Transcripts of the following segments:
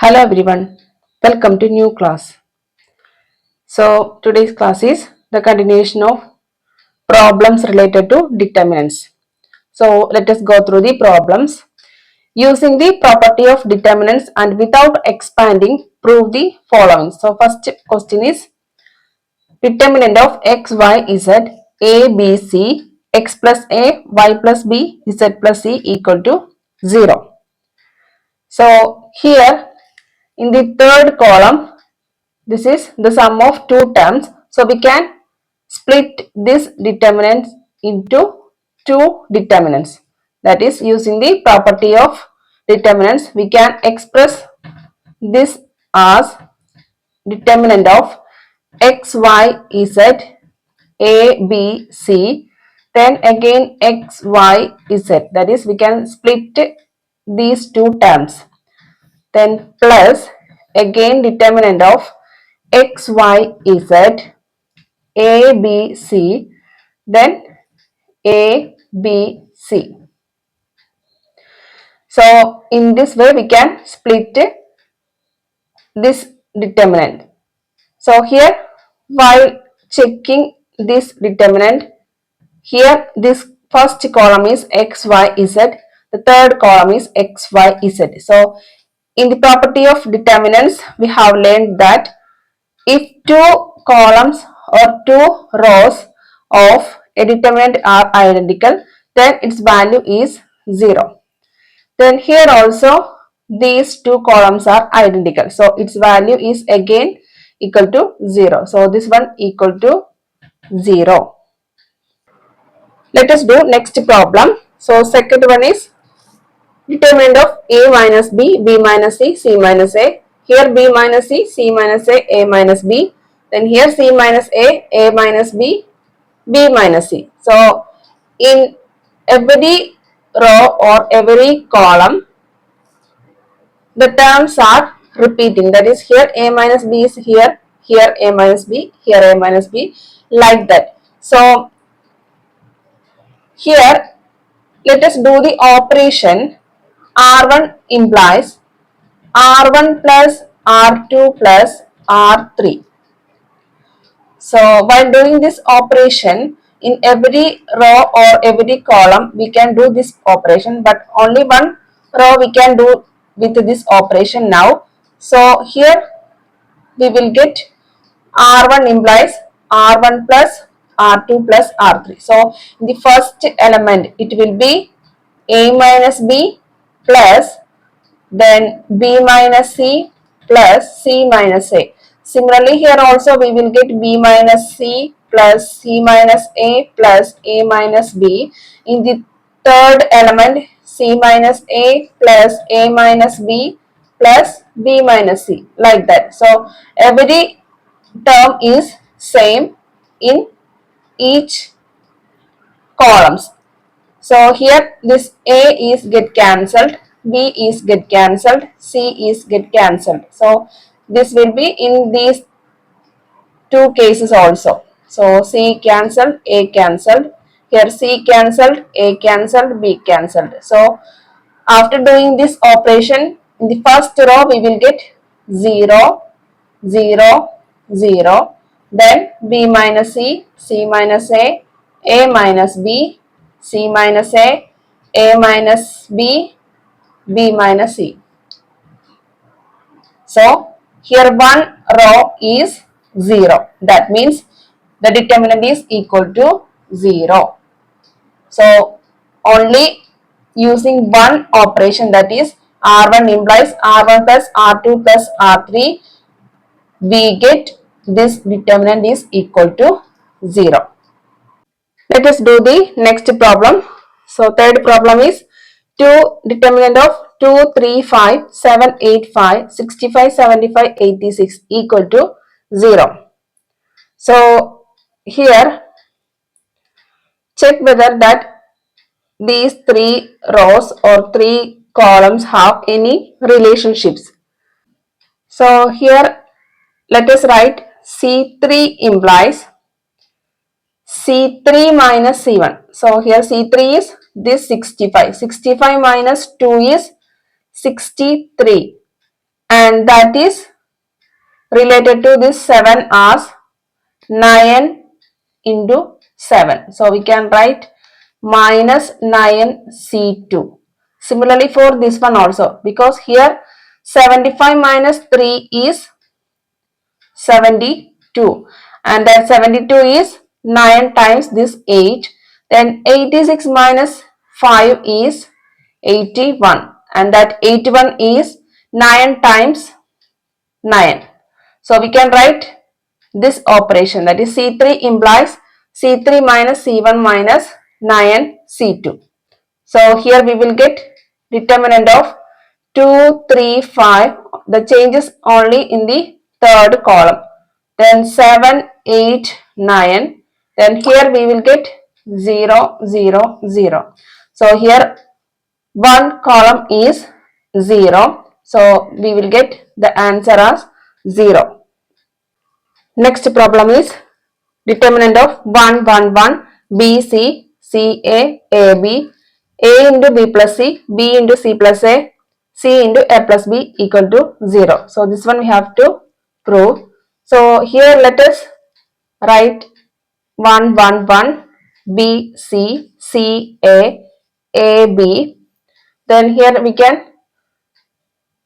Hello everyone, welcome to new class. So today's class is the continuation of problems related to determinants. So let us go through the problems. Using the property of determinants and without expanding, prove the following. So first question is determinant of x, y, z, a, b, c, x plus a, y plus b, z plus c equal to 0. So here in the third column, this is the sum of two terms. So we can split this determinant into two determinants. That is, using the property of determinants, we can express this as determinant of x, y, z, a, b, c. Then again x, y, z. That is, we can split these two terms. Then plus again determinant of x, y, z, a, b, c, then a, b, c. So in this way we can split this determinant. So here while checking this determinant, here this first column is x, y, z, the third column is x, y, z. So in the property of determinants, we have learned that if two columns or two rows of a determinant are identical, then its value is 0. Then here also these two columns are identical. So its value is again equal to 0. So this one equal to 0. Let us do next problem. So second one is determinant of a minus b, b minus c, c minus a. Here b minus c minus a minus b. Then here c minus a minus b, b minus c. So in every row or every column, the terms are repeating. That is, here a minus b is here, here a minus b, here a minus b, like that. So here let us do the operation. R1 implies R1 plus R2 plus R3. So while doing this operation, in every row or every column we can do this operation, but only one row we can do with this operation now. So here we will get R1 implies R1 plus R2 plus R3. So in the first element it will be A minus B plus then b minus c plus c minus a. Similarly, here also we will get b minus c plus c minus a plus a minus b. In the third element, c minus a plus a minus b plus b minus c, like that. So every term is same in each columns. So here this A is get cancelled, B is get cancelled, C is get cancelled. So this will be in these two cases also. So C cancelled, A cancelled. Here C cancelled, A cancelled, B cancelled. So after doing this operation, in the first row we will get 0, 0, 0. Then B minus C minus A minus B, C minus A minus B, B minus C. So here one row is 0. That means the determinant is equal to 0. So only using one operation, that is R1 implies R1 plus R2 plus R3, we get this determinant is equal to 0. Let us do the next problem. So third problem is 2 determinant of 2, 3, 5, 7, 8, 5, 65, 75, 86 equal to 0. So here check whether that these three rows or three columns have any relationships. So here let us write C3 implies C3 minus C1. So here C3 is this 65. 65 minus 2 is 63. and that is related to this 7 as 9 into 7. So we can write minus 9C2. Similarly for this one also, because here 75 minus 3 is 72, and that 72 is 9 times this 8. Then 86 minus 5 is 81, and that 81 is 9 times 9. So we can write this operation, that is C3 implies C3 minus C1 minus 9C2. So here we will get determinant of 2, 3, 5. The changes only in the third column. Then 7, 8, 9. Then here we will get 0, 0, 0. So here one column is 0. So we will get the answer as 0. Next problem is determinant of 1, 1, 1, B, C, C, A, B, A into B plus C, B into C plus A, C into A plus B equal to 0. So this one we have to prove. So here let us write 1, 1, 1, B, C, C, A, B. Then here we can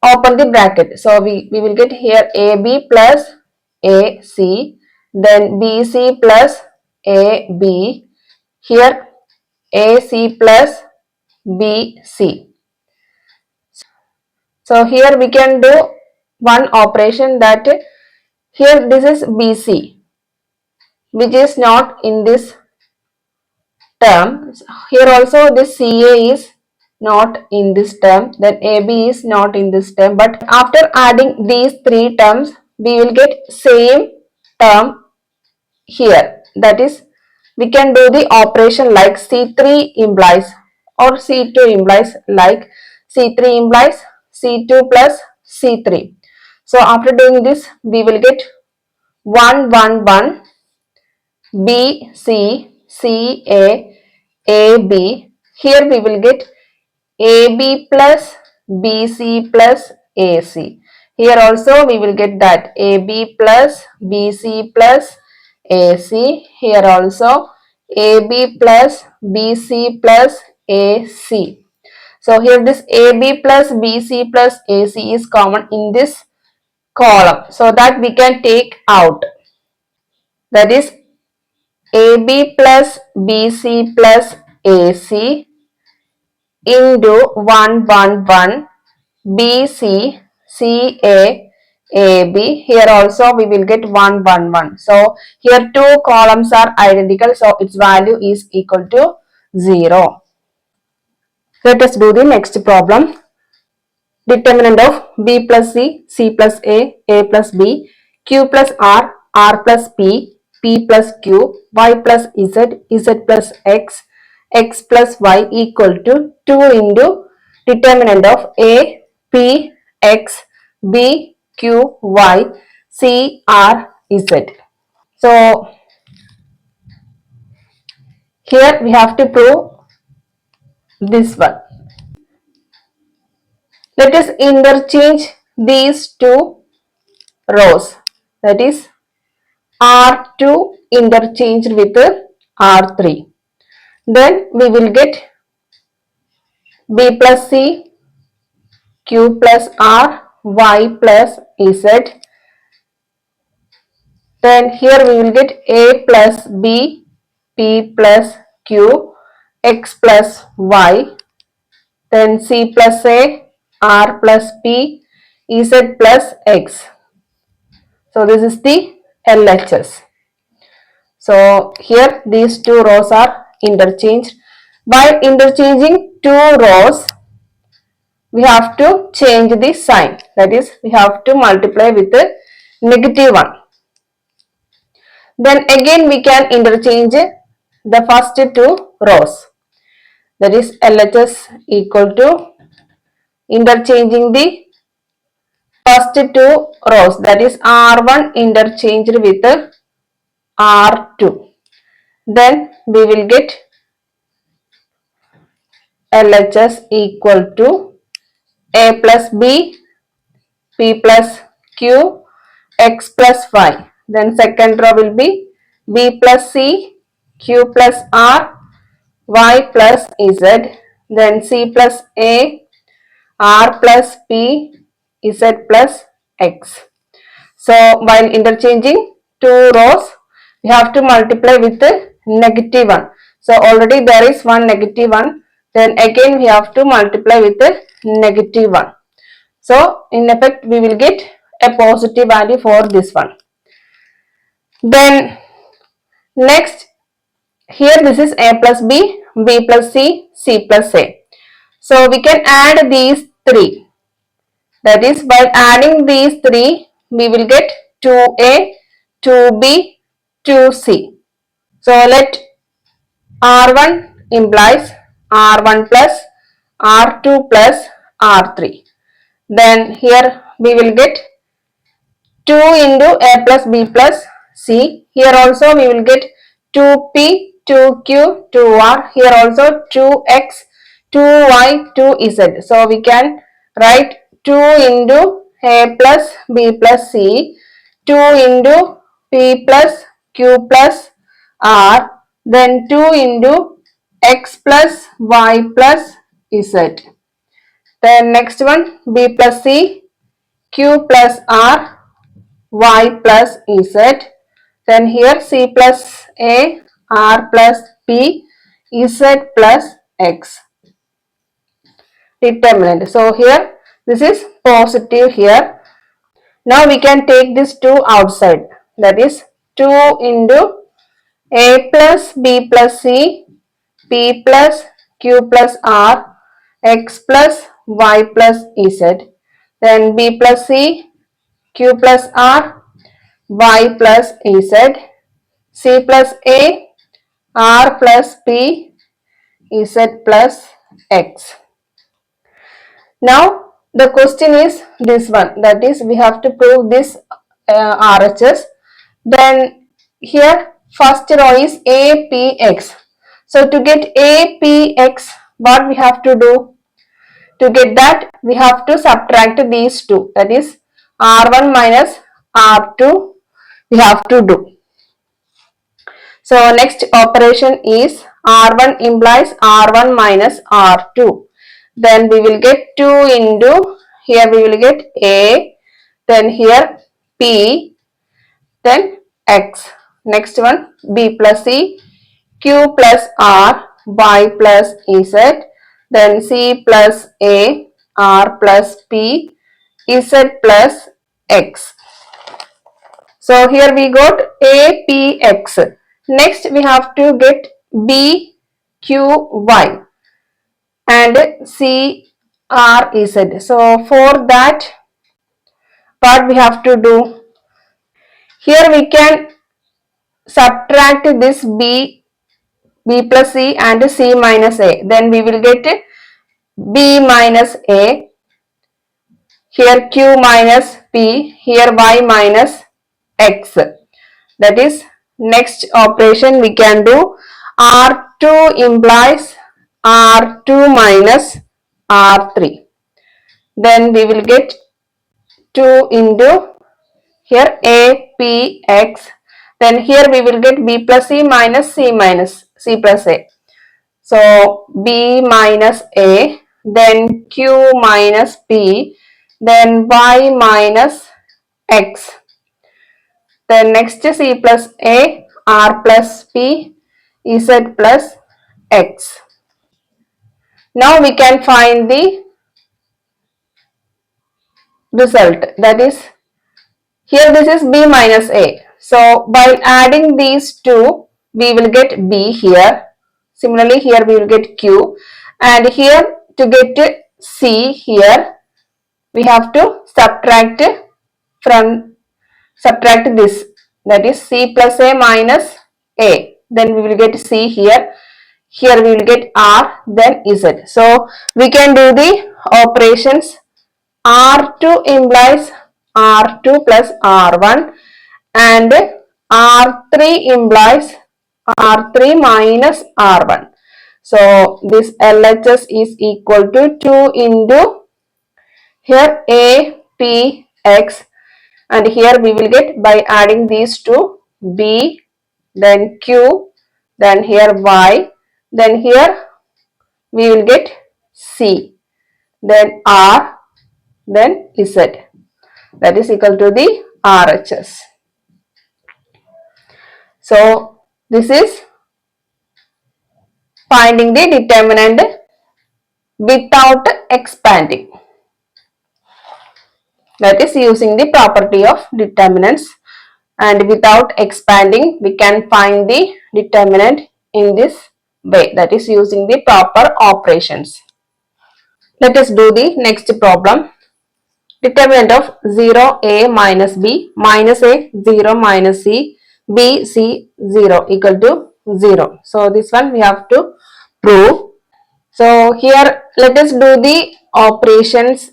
open the bracket. So we will get here AB plus AC, then BC plus AB, here AC plus BC. So here we can do one operation, that here this is BC, which is not in this term. Here also this CA is not in this term, then AB is not in this term, but after adding these three terms we will get same term here. That is, we can do the operation like C3 implies or C2 implies, like C3 implies C2 plus C3. So after doing this we will get 1, 1, 1, B, C, C, A, B. Here we will get AB plus BC plus AC. Here also we will get that AB plus BC plus AC. Here also AB plus BC plus AC. So here this AB plus BC plus AC is common in this column, so that we can take out. That is AB plus BC plus AC into 1, 1, 1, BC, CA, AB. Here also we will get 1, 1, 1. So here two columns are identical, so its value is equal to 0. Let us do the next problem. Determinant of B plus C, C plus A plus B, Q plus R plus P plus Q, Y plus Z plus X plus Y equal to 2 into determinant of A, P, X, B, Q, Y, C, R, Z. So here we have to prove this one. Let us interchange these two rows. That is R2 interchanged with R3. Then we will get B plus C, Q plus R, Y plus Z. Then here we will get A plus B, P plus Q, X plus Y. Then C plus A, R plus P, Z plus X. So this is the LHS. So here these two rows are interchanged. By interchanging two rows, we have to change the sign. That is, we have to multiply with the negative 1. Then again we can interchange the first two rows. That is LHS equal to interchanging the first two rows. That is R1 interchanged with R2. Then we will get LHS equal to A plus B, P plus Q, X plus Y. Then second row will be B plus C, Q plus R, Y plus Z. Then C plus A, R plus P, Z plus X. So while interchanging two rows, we have to multiply with the negative one. So already there is one negative one. Then again we have to multiply with the negative one. So in effect we will get a positive value for this one. Then next here this is A plus B, B plus C, C plus A. So we can add these three. That is, by adding these three, we will get 2A, 2B, 2C. So let R1 implies R1 plus R2 plus R3. Then here we will get 2 into A plus B plus C. Here also we will get 2P, 2Q, 2R. Here also 2X, 2Y, 2Z. So we can write 2 into A plus B plus C, 2 into P plus Q plus R, then 2 into X plus Y plus Z. Then next one B plus C, Q plus R, Y plus Z. Then here C plus A, R plus P, Z plus X. Determinant. So here this is positive here. Now we can take this 2 outside. That is 2 into A plus B plus C, P plus Q plus R, X plus Y plus Z. Then B plus C, Q plus R, Y plus Z, C plus A, R plus P, Z plus X. Now the question is this one, that is we have to prove this RHS. Then here first row is APX. So to get APX, what we have to do? To get that, we have to subtract these two, that is R1 minus R2 we have to do. So next operation is R1 implies R1 minus R2. Then we will get 2 into, here we will get A, then here P, then X. Next one B plus C, Q plus R, Y plus Z, then C plus A, R plus P, Z plus X. So here we got APX. Next we have to get BQY and CRZ. So for that, what we have to do? Here we can subtract this B plus C and C minus A. Then we will get B minus A. Here Q minus P. Here Y minus X. That is next operation we can do. R2 implies R2 minus R3. Then we will get 2 into here APX. Then here we will get B plus C minus C plus A. So B minus A, then Q minus P, then Y minus X. Then next C plus A, R plus P, Z plus X. Now we can find the result, that is here this is B minus A. So by adding these two we will get B here. Similarly here we will get Q, and here to get C here we have to subtract this, that is C plus A minus A. Then we will get C here. Here we will get R, then Z. So we can do the operations. R2 implies R2 plus R1 and R3 implies R3 minus R1. So this LHS is equal to 2 into here APX x, and here we will get by adding these two b, then q, then here y, then here we will get c, then r, then z, that is equal to the RHS. So this is finding the determinant without expanding, that is using the property of determinants, and without expanding we can find the determinant in this way, that is using the proper operations. Let us do the next problem. Determinant of 0 a minus b minus a 0 minus c b c 0 equal to 0. So this one we have to prove. So here let us do the operations,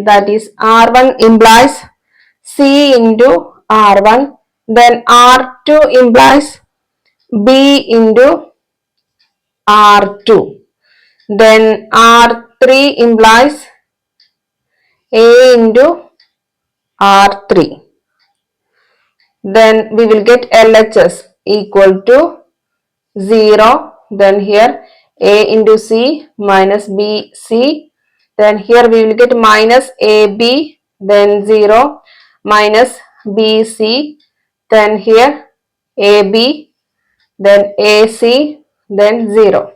that is R1 implies C into R1, then R2 implies B into R2, then R3 implies A into R3. Then we will get LHS equal to 0, then here A into C minus BC, then here we will get minus AB, then 0 minus BC, then here AB, then AC, then 0.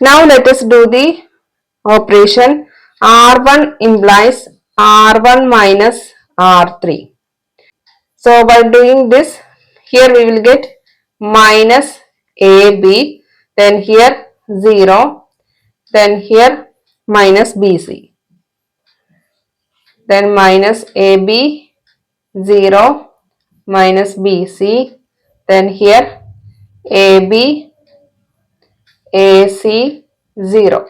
Now let us do the operation. R1 implies R1 minus R3. So by doing this, here we will get minus AB, then here 0, then here minus BC, then minus AB 0 minus BC, then here AB AC 0.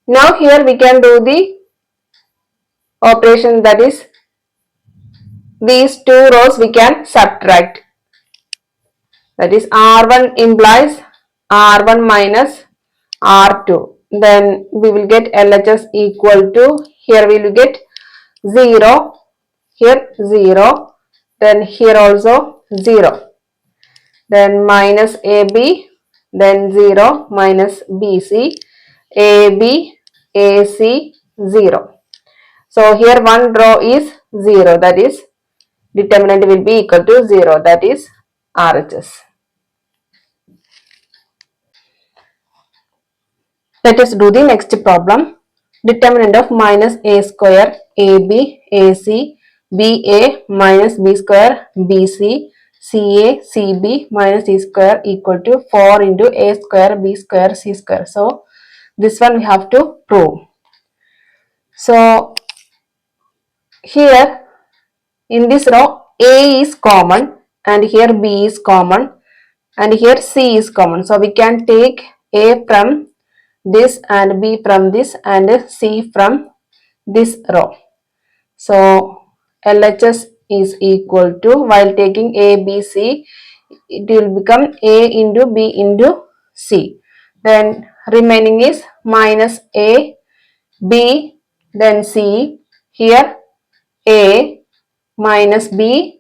Now here we can do the operation, that is these two rows we can subtract, that is R1 implies R1 minus R2, then we will get LHS equal to, here we will get 0, here 0, then here also 0, then minus AB, then 0 minus BC, AB, AC 0. So here one row is 0, that is determinant will be equal to 0, that is RHS. Let us do the next problem. Determinant of minus a square AB AC BA minus b square BC CA CB minus c square equal to 4 into a square b square c square. So this one we have to prove. So here in this row A is common, and here B is common, and here C is common. So we can take A from this and B from this and C from this row. So LHS is equal to, while taking A, B, C, it will become A into B into C. Then remaining is minus A, B, then C, here A, minus B,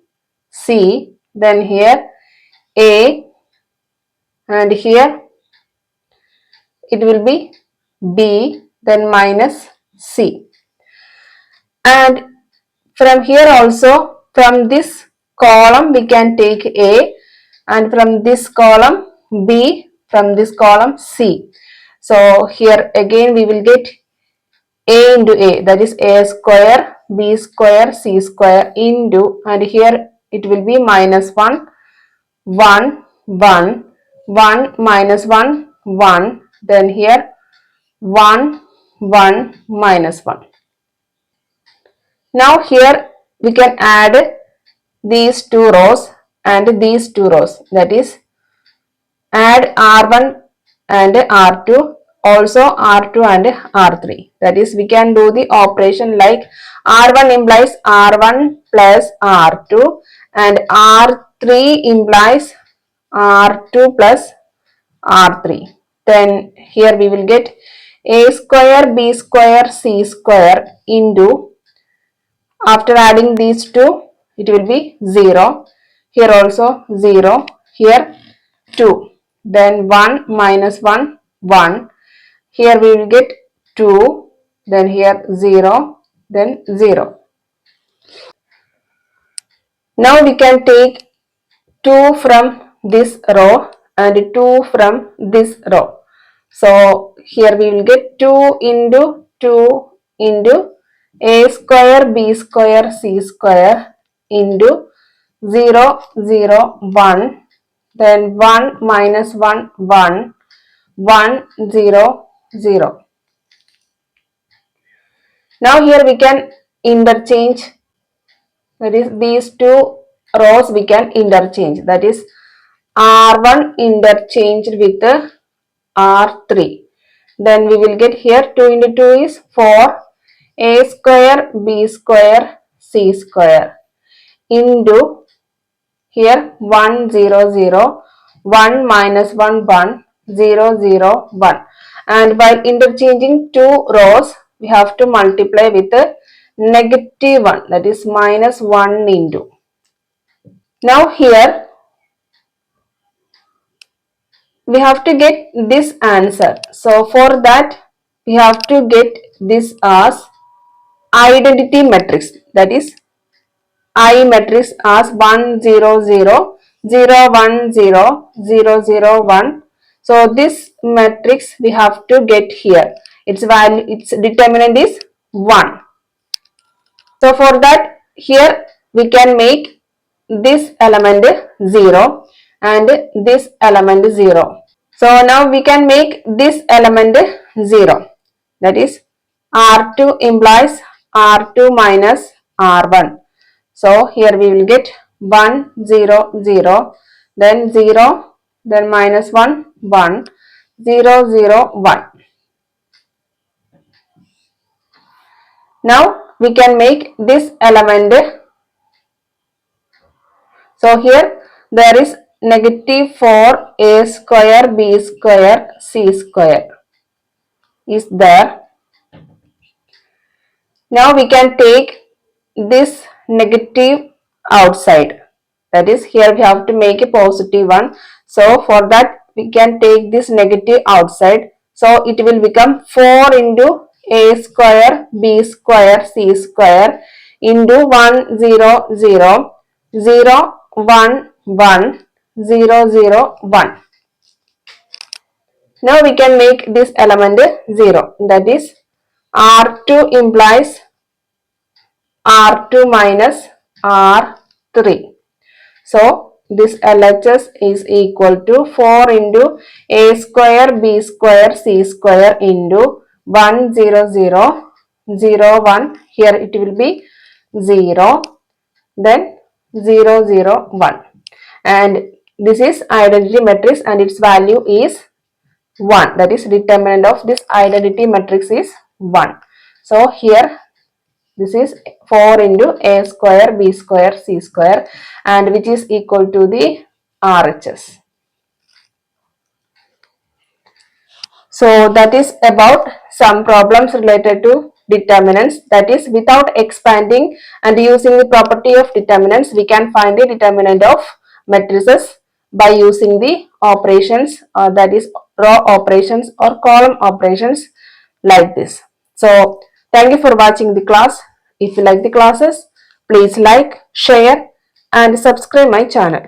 C, then here A, and here it will be B, then minus C. And from here also, from this column we can take A, and from this column B, from this column C. So here again we will get A into A, that is A square, B square, C square into, and here it will be minus 1, 1, 1, 1, minus 1, 1, then here 1, 1, minus 1. Now here we can add these two rows and these two rows, that is add R1 and R2, also R2 and R3, that is we can do the operation like R1 implies R1 plus R2 and R3 implies R2 plus R3. Then here we will get a square b square c square into, after adding these two, it will be 0. Here also 0. Here 2. Then 1 minus 1, 1. Here we will get 2. Then here 0. Then 0. Now we can take 2 from this row and 2 from this row. So here we will get 2 into 2 into a square b square c square into 0 0 1, then 1 minus 1 1, 1 0 0. Now here we can interchange, that is these two rows we can interchange, that is R1 interchanged with R3. Then we will get here 2 into 2 is 4, a square b square c square into here 1 0 0, 1 minus 1 1, 0 0 1. And while interchanging two rows, we have to multiply with a negative 1, that is minus 1 into. Now here we have to get this answer. So for that we have to get this as identity matrix, that is I matrix as 1 0 0 0 1 0 0 0 1. So this matrix we have to get here. Its value, its determinant is 1. So for that here we can make this element 0 and this element 0. So now we can make this element 0. That is R2 implies R2 minus R1. So here we will get 1 0 0, then 0, then minus 1 1, 0 0 1. Now we can make this element. So here there is negative 4 a square b square c square is there. Now we can take this negative outside, that is here we have to make a positive one. So for that we can take this negative outside. So it will become 4 into a square b square c square into 1 0 0 0 1 1 0 0 1. Now we can make this element 0, that is R2 implies R2 minus R3. So this LHS is equal to 4 into a square b square c square into 1 0 0 0 1. Here it will be 0, then 0 0 1. And this is identity matrix and its value is 1. That is determinant of this identity matrix is 1. So here this is 4 into a square b square c square, and which is equal to the RHS. So that is about some problems related to determinants. That is, without expanding and using the property of determinants, we can find the determinant of matrices by using the operations, that is row operations or column operations like this. So thank you for watching the class. If you like the classes, please like, share and subscribe my channel.